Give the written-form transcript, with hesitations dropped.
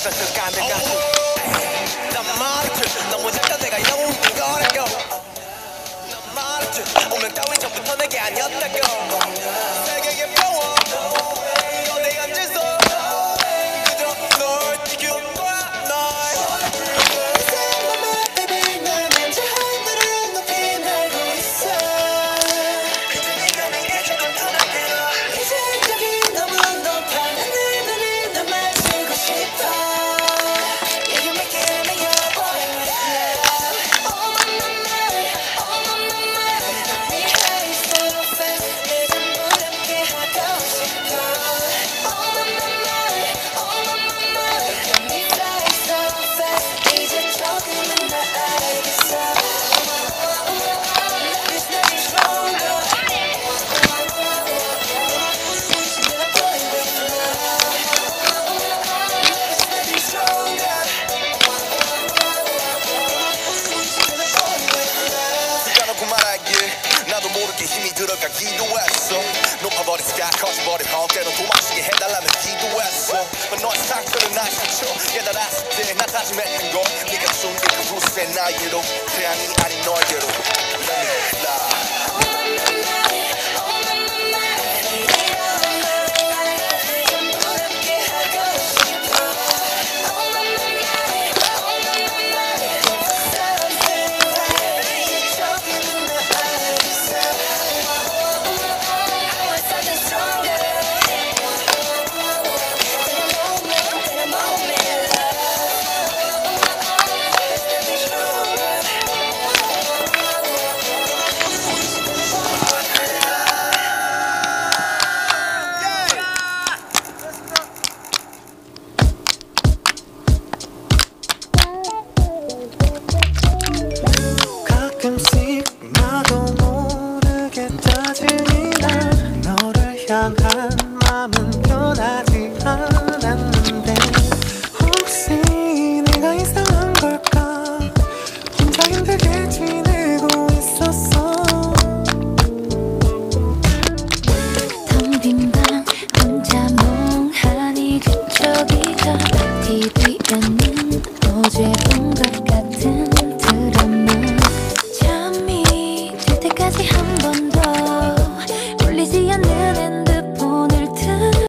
작았을까 내가 난 말했지 너무 작다 내가 영웅인 거라고 난 말했지 운명 따윈 전부터 내게 아니었다고 세계의 평화 너네 앉아서 그저 널 지켜봐 널 나도 모르게 힘이 들어가기도 했어 높아버린 스카 커져버린 헛 때론 도망치게 해달라며 기도했어 너의 상처는 나의 상처 깨달았을 때 나 다짐했던 건 네가 숨긴 그 후세 나에게로 태양이 아닌 너에게로 Let me fly 가끔씩 나도 모르게 짜증이 나 너를 향한 마음은 변하지 않았는데 혹시 내가 이상한 걸까 혼자 힘들게 지내고 있었어 텅 빈 방 혼자 멍하니 그쪽이가 TV에는 어제 본 것 같은